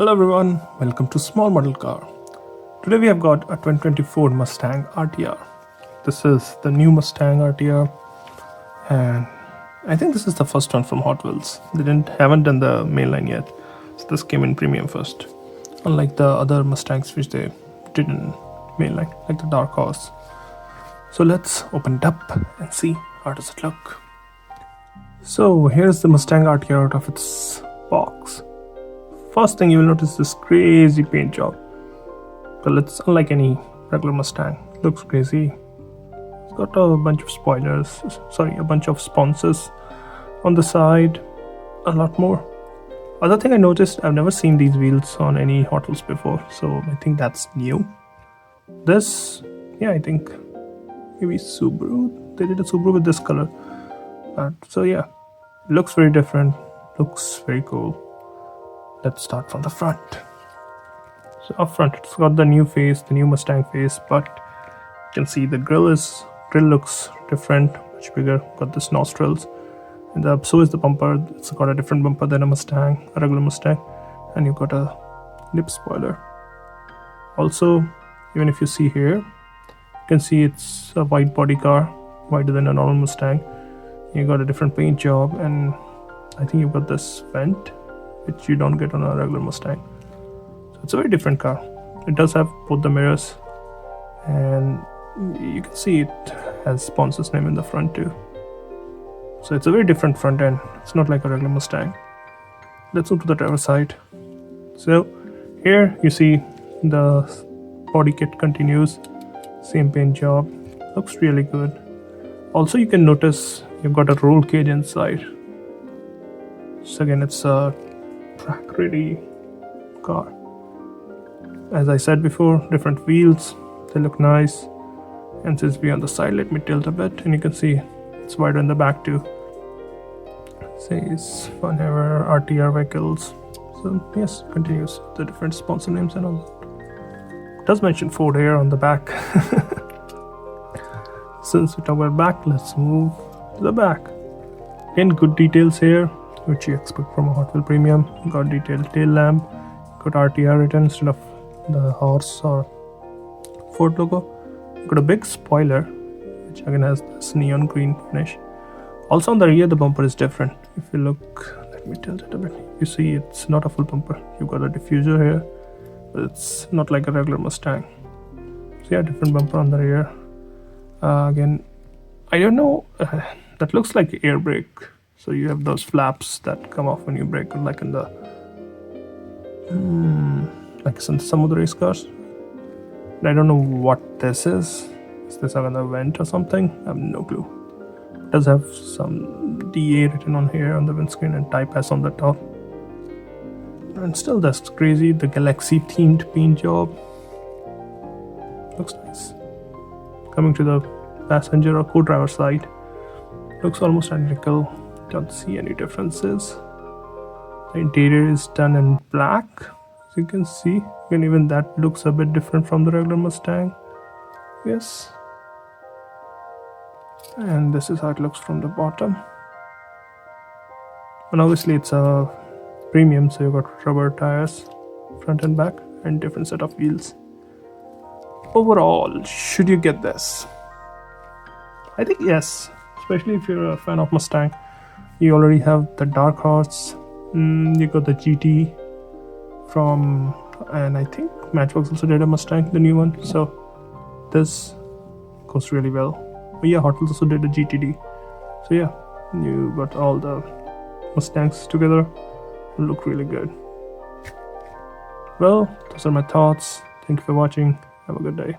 Hello everyone, welcome to Small Model Car. Today we have got a 2020 Ford Mustang RTR. This is the new Mustang RTR, and I think this is the first one from Hot Wheels. They haven't done the mainline yet, so this came in premium first. Unlike the other Mustangs which they did in mainline, like the Dark Horse. So let's open it up and see how does it look. So here's the Mustang RTR out of its box. First thing you will notice this crazy paint job. Well, it's unlike any regular Mustang. It looks crazy. It's got a bunch of spoilers, a bunch of sponsors on the side, a lot more. Other thing I noticed, I've never seen these wheels on any Hot Wheels before, so I think that's new. This, I think maybe Subaru. They did a Subaru with this color. So it looks very different, looks very cool. Let's start from the front. So up front, it's got the new face, the new Mustang face, but you can see the grill looks different, much bigger. Got this nostrils, and so is the bumper. It's got a different bumper than a regular Mustang, and you've got a lip spoiler. Also, even if you see here, you can see it's a wide body car, wider than a normal Mustang. You got a different paint job, and I think you've got this vent, which you don't get on a regular Mustang. So it's a very different car. It does have both the mirrors, and you can see it has sponsor's name in the front too. So it's a very different front end. It's not like a regular Mustang. Let's move to the driver's side. So here you see the body kit continues, same paint job, looks really good. Also you can notice you've got a roll cage inside. So again, it's a track ready car. As I said before, different wheels, they look nice. And since we're on the side, let me tilt a bit, and you can see it's wider in the back too. It says Fun Ever RTR vehicles. So yes, continues the different sponsor names and all that. It does mention Ford here on the back. Since we talk about back, let's move to the back. Again, good details here, which you expect from a Hotwheels Premium. You got detailed tail lamp, got RTR written instead of the horse or Ford logo. You got a big spoiler, which again has this neon green finish. Also on the rear, the bumper is different. If you look, let me tilt it a bit. You see it's not a full bumper. You've got a diffuser here, but it's not like a regular Mustang. So different bumper on the rear. Again, I don't know, that looks like air brake. So you have those flaps that come off when you brake, like in the some of the race cars. And I don't know what this is. Is this another vent or something? I have no clue. It does have some DA written on here on the windscreen and Type S on the top. And still, that's crazy. The Galaxy themed paint job looks nice. Coming to the passenger or co-driver side, looks almost identical. Don't see any differences. The interior is done in black, as you can see, and even that looks a bit different from the regular Mustang. Yes. And this is how it looks from the bottom. And obviously it's a premium, so you've got rubber tires front and back and different set of wheels. Overall, should you get this? I think yes, especially if you're a fan of Mustang. You already have the Dark Horse, you got the GT from, and I think Matchbox also did a Mustang, the new one, so this goes really well. But Hot Wheels also did a GTD, so you got all the Mustangs together, look really good. Well, those are my thoughts. Thank you for watching, have a good day.